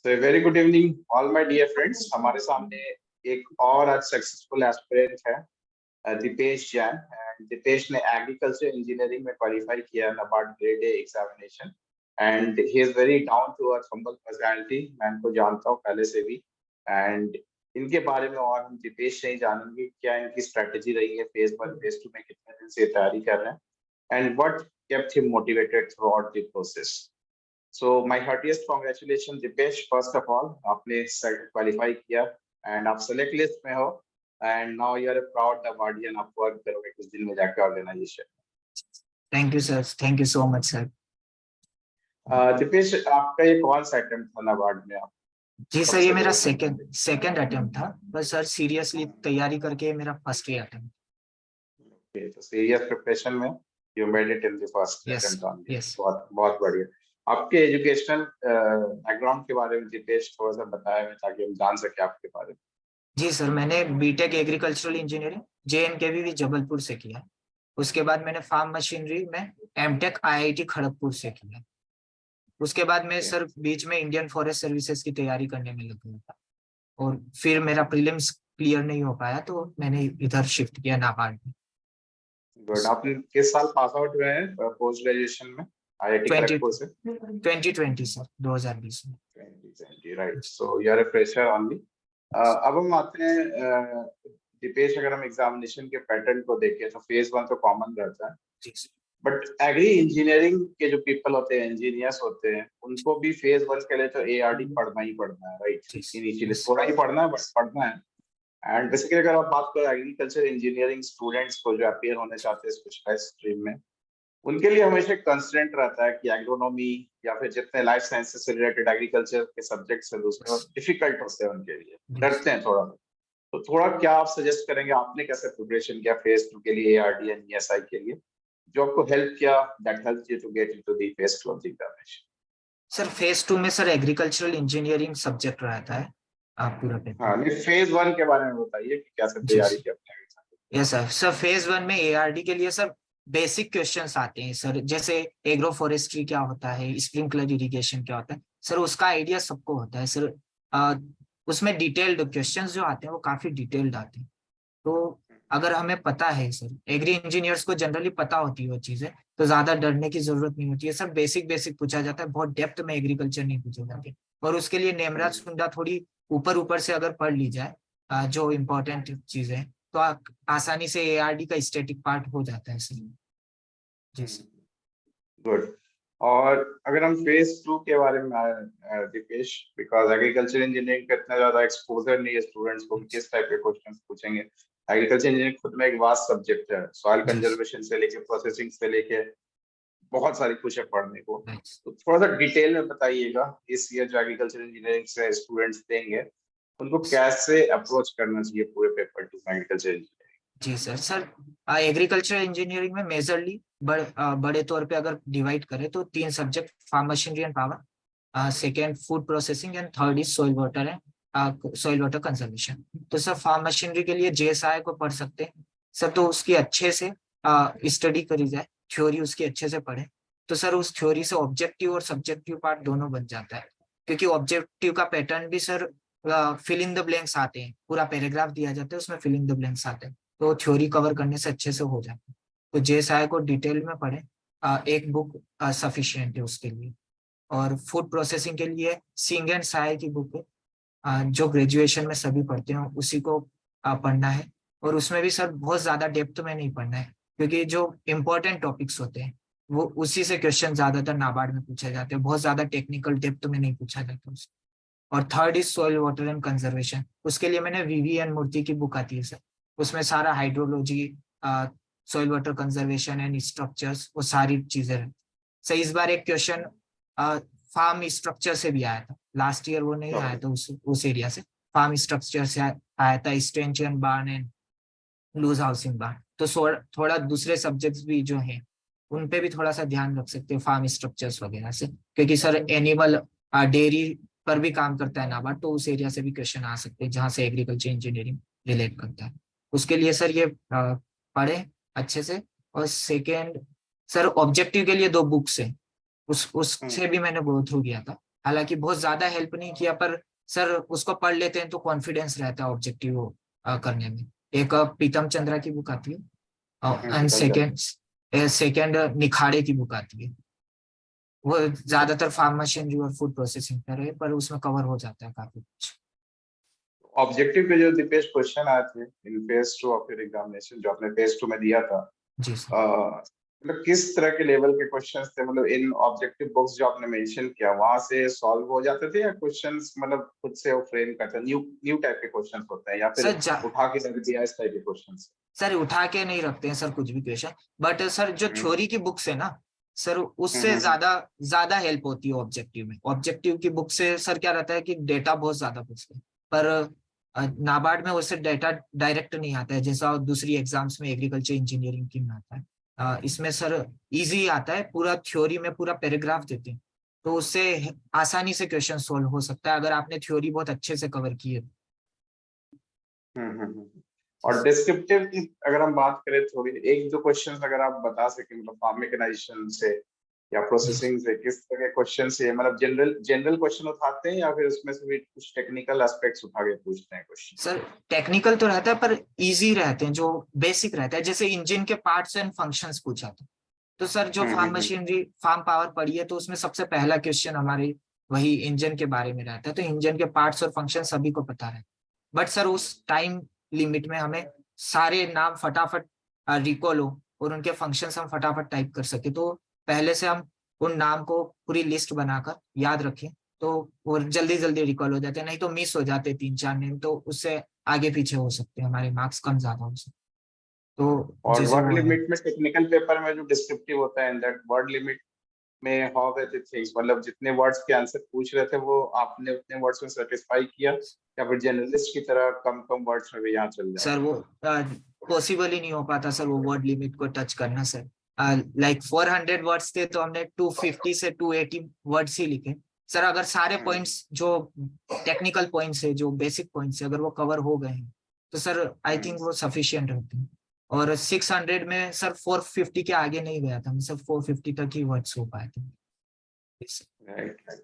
So very good evening all my dear friends. हमारे सामने एक और आज सक्सेसफुल एस्पिरेंट है दीपेश जैन। एंड दीपेश ने एग्रीकल्चर इंजीनियरिंग में क्वालिफाई किया NABARD grade A examination. And he is very down to earth humble personality. मैं इनको जानता हूँ पहले से भी। एंड इनके बारे में और हम दीपेश से ही जानेंगे क्या इनकी स्ट्रेटेजी रही है फेज 1 फेज 2 में, कितने दिन से तैयारी कर रहे हैं and what kept him motivated throughout the process. So my heartiest congratulations Dipesh, first of all आपने क्वालिफाई किया एंड आप सेलेक्ट लिस्ट में हो and now you are a proud awardian. आप वर्क करोगे कुछ दिन में जाके organization. Thank you sir, thank you so much sir. Dipesh, आपका ये कौन सा अटेम्प्ट था अवार्ड में? आप जी सर, ये मेरा सेकंड अटेम्प्ट था, बस सर सीरियसली तैयारी करके मेरा फर्स्ट ही अटेम्प्ट। ओके, तो सीरियस प्रिपरेशन में you made it in the first attempt only. बहुत बहुत बढ़िया। आपके एजुकेशनल बैकग्राउंड के बारे में दीपेश थोड़ा सा बताया ताकि हम जान सके आपके बारे में। जी सर, मैंने BTech agricultural engineering JNKVV Jabalpur से किया। उसके बाद मैंने फार्म मशीनरी में एमटेक IIT खड़गपुर से किया। उसके बाद मैं सर बीच में इंडियन फॉरेस्ट सर्विसेज की तैयारी करने में लग गया था और फिर मेरा प्रीलिम्स क्लियर नहीं हो पाया तो मैंने इधर शिफ्ट किया नाबार्ड में। गुड। आपने किस साल पास आउट हुए हैं पोस्ट ग्रेजुएशन में IIT खड़गपुर से? 2020 सर, 2020 में। 2020 right. So you are a fresher only. अब हम आते हैं दीपेश, अगर हम एग्जामिनेशन के पैटर्न को देखें तो फेज 1 तो कॉमन रहता है, बट एग्री इंजीनियरिंग के जो पीपल होते हैं, इंजीनियर्स होते हैं, उनको भी फेज 1 के लिए तो ARD पढ़ना ही पढ़ना है, राइट? इनिशियली थोड़ा ही पढ़ना है बट पढ़ना है। एंड बेसिकली अगर आप बात करें एग्रीकल्चर इंजीनियरिंग स्टूडेंट्स को जो अपियर होने चाहते हैं स्पेशलाइज्ड स्ट्रीम में, उनके लिए हमेशा कंस्ट्रेंट रहता है कि एग्रोनॉमी या फिर जितने लाइफ साइंसेस से रिलेटेड एग्रीकल्चर के सब्जेक्ट्स हैं दूसरे डिफिकल्ट होते हैं उनके लिए, डरते हैं थोड़ा। तो थोड़ा क्या आप सजेस्ट करेंगे, आपने कैसे प्रिपरेशन किया फेज 2 के लिए ARD एंड ESI के लिए, जो आपको हेल्प किया that helped you to get into the phase 2 of the examination? Sir phase 2 में सर एग्रीकल्चरल इंजीनियरिंग सब्जेक्ट रहता है आप पूरा पेपर। हाँ, नहीं फेज 1 के बारे में बताइए कि कैसे तैयारी की आपने? यस सर, सर फेज 1 में ARD के लिए सर बेसिक क्वेश्चंस आते हैं सर, जैसे एग्रो फॉरेस्ट्री क्या होता है, स्प्रिंकलर इरिगेशन क्या होता है सर, उसका आइडिया सबको होता है सर। उसमें डिटेल्ड क्वेश्चंस जो आते हैं वो काफी डिटेल्ड आते हैं। तो अगर हमें पता है सर, एग्री इंजीनियर्स को जनरली पता होती है वो चीजें, तो ज्यादा डरने की जरूरत नहीं होती है सर। बेसिक बेसिक पूछा जाता है, बहुत डेप्थ में एग्रीकल्चर नहीं पूछे जाते। और उसके लिए नेमराज सुंडा थोड़ी ऊपर ऊपर से अगर पढ़ ली जाए जो इम्पोर्टेंट चीजें, तो आसानी से ARD का स्टैटिक पार्ट हो जाता है सर। जी सर। गुड। और अगर हम फेज 2 के बारे में दीपेश, बिकॉज एग्रीकल्चर इंजीनियरिंग का इतना ज्यादा एक्सपोजर नहीं है स्टूडेंट्स को, किस टाइप के क्वेश्चंस पूछेंगे? एग्रीकल्चर इंजीनियरिंग खुद में एक वास्ट सब्जेक्ट है, सॉइल कंजर्वेशन से लेके प्रोसेसिंग से लेके बहुत सारी कुछ है पढ़ने को। तो थोड़ा सा डिटेल में बताइएगा, इस ईयर जो एग्रीकल्चर इंजीनियरिंग से स्टूडेंट्स देंगे उनको कैसे अप्रोच करना चाहिए पूरे पेपर 2 एग्रीकल्चर इंजीनियरिंग? जी सर, सर एग्रीकल्चर इंजीनियरिंग में मेजरली बड़े तौर पे अगर डिवाइड करें तो 3 subject, farm machinery and power, second food processing and third is soil water and soil water conservation. तो सर फार्म मशीनरी के लिए JSI को पढ़ सकते हैं सर, तो उसकी अच्छे से स्टडी करी जाए, थ्योरी उसकी अच्छे से पढ़े, तो सर उस थ्योरी से ऑब्जेक्टिव और सब्जेक्टिव पार्ट दोनों बन जाता है। क्योंकि ऑब्जेक्टिव का पैटर्न भी sir fill in the blanks आते हैं, पूरा पैराग्राफ दिया जाता है उसमें फिल इन द ब्लैंक्स आते हैं, तो थ्योरी कवर करने से अच्छे से हो जाता है। तो JSI को डिटेल में पढ़े, एक बुक सफिशिएंट है उसके लिए। और फूड प्रोसेसिंग के लिए सिंग एंड साय की बुक है, जो ग्रेजुएशन में सभी पढ़ते हैं उसी को पढ़ना है। और उसमें भी सर बहुत ज्यादा डेप्थ में नहीं पढ़ना है, क्योंकि जो इम्पोर्टेंट टॉपिक्स होते हैं वो उसी से क्वेश्चन ज्यादातर नाबार्ड में पूछे जाते हैं, बहुत ज्यादा टेक्निकल डेप्थ में नहीं पूछा जाता उससे। और third is soil water and conservation, उसके लिए मैंने VVN मूर्ति की बुक आती है सर, उसमें सारा hydrology, soil water conservation and structures, वो सारी चीजें हैं सर। इस बार एक क्वेश्चन फार्म स्ट्रक्चर से भी आया था, लास्ट ईयर वो नहीं आया था उस एरिया से, फार्म स्ट्रक्चर से आया था, स्टेंचियन बार्न एंड लूज हाउसिंग बार्न। तो थोड़ा दूसरे सब्जेक्ट्स भी जो हैं उन पे भी थोड़ा सा ध्यान रख सकते हैं फार्म स्ट्रक्चर्स वगैरह से, क्योंकि सर एनिमल डेयरी पर भी काम करता है नाबार्ड, तो उस एरिया से भी क्वेश्चन आ सकते हैं जहाँ से एग्रीकल्चर इंजीनियरिंग रिलेट करता है। उसके लिए सर ये पढ़े अच्छे से। और सेकेंड सर ऑब्जेक्टिव के लिए 2 बुक्स हैं, उससे भी मैंने गो थ्रू किया था। हालांकि बहुत ज्यादा हेल्प नहीं किया, पर सर उसको पढ़ लेते हैं तो कॉन्फिडेंस रहता है ऑब्जेक्टिव करने में। एक प्रीतम चंद्रा की बुक आती है एंड समझा। सेकेंड निखाड़े की बुक आती है। वो ज्यादातर फार्म मशीनरी और फूड प्रोसेसिंग पर है, पर उसमें कवर हो जाता है काफी कुछ। ऑब्जेक्टिव के जो दीपेश क्वेश्चन आए थे इन फेज 2 ऑफ योर एग्जामिनेशन जो आपने फेज 2 में दिया था, जी सर। मतलब किस तरह के लेवल के क्वेश्चंस थे? मतलब इन ऑब्जेक्टिव बुक्स जो आपने मेंशन किया वहां से सॉल्व हो जाते थे, या क्वेश्चंस मतलब खुद से वो फ्रेम करते न्यू न्यू टाइप के क्वेश्चंस होते हैं, या फिर सर उठा के रख दिया इस टाइप के क्वेश्चंस? सर उठा के नहीं रखते हैं सर कुछ भी क्वेश्चन, बट सर जो हम्म थ्योरी की बुक्स है ना सर, हम्म उससे हम्म ज्यादा ज्यादा हेल्प होती है ऑब्जेक्टिव में। ऑब्जेक्टिव की बुक से सर क्या रहता है कि डेटा बहुत ज्यादा पूछते हैं, पर नाबार्ड में उससे डेटा डायरेक्ट नहीं आता है जैसा दूसरी एग्जाम्स में एग्रीकल्चर इंजीनियरिंग की में आता है। इसमें सर इजी आता है, पूरा थ्योरी में पूरा पैराग्राफ देते हैं, तो उससे आसानी से क्वेश्चन सोल्व हो सकता है अगर आपने थ्योरी बहुत अच्छे से कवर की है। और डिस्क्रिप्टिव की अगर हम बात करें, थोड़ी एक दो क्वेश्चंस अगर आप बता सके, मतलब फार्म मैकेनाइजेशन से या जी प्रोसेसिंग से किस तरह के क्वेश्चन से, मतलब जनरल जनरल क्वेश्चन उठाते हैं या फिर उसमें से भी कुछ टेक्निकल एस्पेक्ट्स उठा के पूछते हैं क्वेश्चन? सर टेक्निकल तो रहता है पर इजी रहते हैं, जो बेसिक रहता है, जैसे इंजन के पार्ट्स एंड फंक्शंस पूछा था, तो सर जो फार्म हम्म। मशीनरी फार्म पावर पढ़ी है तो उसमें सबसे पहला क्वेश्चन हमारे वही इंजन के बारे में रहता है, तो इंजन के पार्ट्स और फंक्शन सभी को पता है। बट सर उस टाइम लिमिट में हमें सारे नाम फटाफट रिकॉल हो और उनके फंक्शंस हम फटाफट टाइप कर सके, तो पहले से हम उन नाम को पूरी लिस्ट बनाकर याद रखें, तो वो जल्दी जल्दी रिकॉल हो जाते हैं, नहीं तो मिस हो जाते 3-4 नेम, तो उससे आगे पीछे हो सकते हैं, हमारे मार्क्स कम ज्यादा हो सकते हैं। तो और जैसे वर्ड वो है। लिमिट में टेक्निकल पेपर में जो डिस्क्रिप्टिव होता है, इन दैट वर्ड लिमिट में हाउ वे द थिंग्स, मतलब जितने वर्ड्स के आंसर पूछ रहे थे वो आपने उतने वर्ड्स में सेटिस्फाई किया, या फिर जर्नलिस्ट की तरह कम कम वर्ड्स में भी यहाँ चल जाए? सर वो पॉसिबल ही नहीं हो पाता सर वो वर्ड लिमिट को टच करना सर। लाइक 400 वर्ड्स थे तो हमने 250 से 280 वर्ड्स ही लिखे सर। अगर सारे पॉइंट्स जो टेक्निकल पॉइंट्स है, जो बेसिक पॉइंट्स है, अगर वो कवर हो गए हैं तो सर आई थिंक वो सफिशियंट रहते हैं। और 600 में सर 450 के आगे नहीं गया था, सर 450 तक ही वर्ड्स हो पाए थे। Right right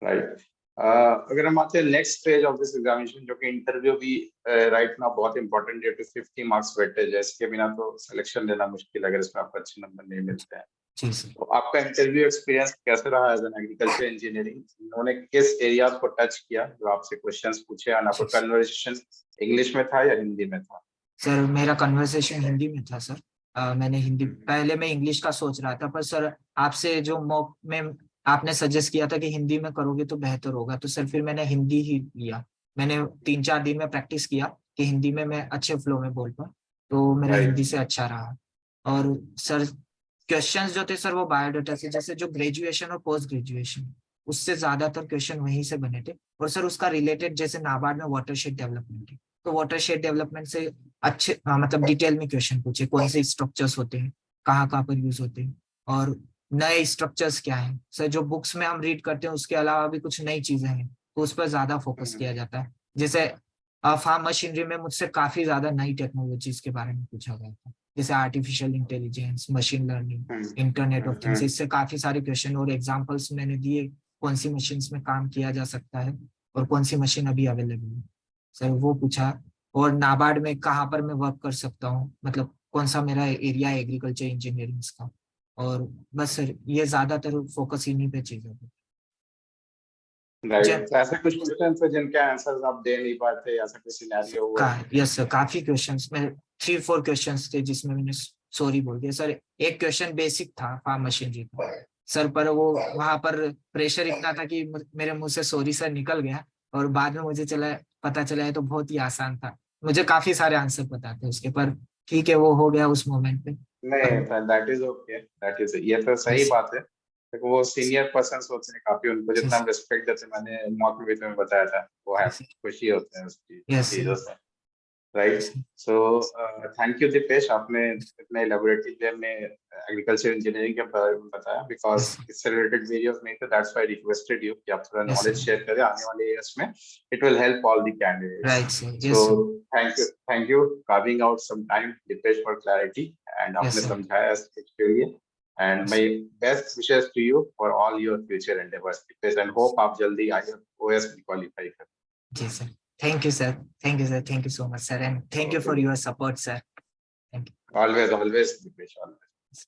right. अगर हम आते हैं next stage of this examination, जो कि इंटरव्यू भी राइट ना बहुत इंपॉर्टेंट है, टू 50 मार्क्स वेटेज है, इसके बिना तो सिलेक्शन लेना मुश्किल है अगर इसमें आपको अच्छे नंबर नहीं मिलते हैं। जी सर। तो आपका इंटरव्यू एक्सपीरियंस कैसे रहा एज एन एग्रीकल्चर इंजीनियरिंग? उन्होंने किस एरियाज को टच किया जो आपसे क्वेश्चंस पूछे, और आपका कन्वर्सेशन इंग्लिश में था या हिंदी में था? सर मेरा कन्वर्सेशन हिंदी में था सर। मैंने हिंदी, पहले मैं इंग्लिश का सोच रहा था, पर सर आपसे जो मॉक में आपने सजेस्ट किया था कि हिंदी में करोगे तो बेहतर होगा, तो सर फिर मैंने हिंदी ही लिया। मैंने 3-4 दिन में प्रैक्टिस किया कि हिंदी में मैं अच्छे फ्लो में बोल पाऊँ, तो मेरा हिंदी राइट। से अच्छा रहा। और सर क्वेश्चंस जो थे सर वो बायोडाटा से, जैसे जो ग्रेजुएशन और पोस्ट ग्रेजुएशन, उससे ज्यादातर क्वेश्चन वहीं से बने थे। और सर उसका रिलेटेड जैसे नाबार्ड में वाटरशेड डेवलपमेंट है, तो वाटरशेड डेवलपमेंट से अच्छे मतलब डिटेल में क्वेश्चन पूछे, कौन से स्ट्रक्चर्स होते हैं, कहाँ कहाँ पर यूज होते हैं, और नए स्ट्रक्चर्स क्या हैं सर, जो बुक्स में हम रीड करते हैं उसके अलावा भी कुछ नई चीजें हैं, तो उस पर ज्यादा फोकस किया जाता है। जैसे फार्म मशीनरी में मुझसे काफी ज्यादा नई टेक्नोलॉजीज के बारे में पूछा गया था, जैसे artificial intelligence, machine learning, internet of things, इससे काफी सारे क्वेश्चन और एग्जाम्पल्स मैंने दिए, कौन सी मशीन में काम किया जा सकता है और कौन सी मशीन अभी अवेलेबल है सर, वो पूछा। और नाबार्ड में कहाँ पर मैं वर्क कर सकता हूँ, मतलब कौन सा मेरा एरिया है एग्रीकल्चर इंजीनियरिंग का। और बस सर ये ज्यादातर फोकस इन्हीं पे चीजों पे। राइट। तो ऐसे कुछ क्वेश्चन है जिनके आंसर्स आप दे नहीं पाते, ऐसा कोई सिनेरियो हुआ? यस सर, काफी क्वेश्चंस में 3-4 क्वेश्चंस थे जिसमें मैंने सॉरी बोल दिया सर। एक क्वेश्चन बेसिक था फार्म मशीनरी का सर, पर वो वहां पर प्रेशर इतना था कि मेरे मुंह से सॉरी सर निकल गया, और बाद में मुझे पता चला है तो बहुत ही आसान था। मुझे काफी सारे आंसर पता थे उसके, पर ठीक है वो हो गया उस मोमेंट पे। पर नहीं, that is okay, that is, ये तो सही बात है। देखो वो सीनियर पर्सन्स होते हैं काफी, उनको जितना हम रिस्पेक्ट देते हैं, मैंने मॉक में भी तुम्हें बताया था, वो है खुशी होते हैं उसकी यस चीजों से। Right. So thank you Deepesh, आपने इतने इलेबोरेटिव वे में एग्रीकल्चर इंजीनियरिंग के बारे में बताया, बिकॉज इससे रिलेटेड वीडियोस नहीं थे, दैट्स व्हाई रिक्वेस्टेड यू कि आप थोड़ा नॉलेज शेयर करें आने वाले ईयर्स में, it will help all the candidates. Right sir. So yes sir. Thank you carving out some time Deepesh for clarity, and yes आपने सर। समझाया इसके लिए। And my best wishes to you for all your future endeavors, and hope आप जल्दी IOS qualify कर. जी sir, thank you sir, thank you sir, thank you so much sir, and thank you for your support sir. Always, Dipesh, always.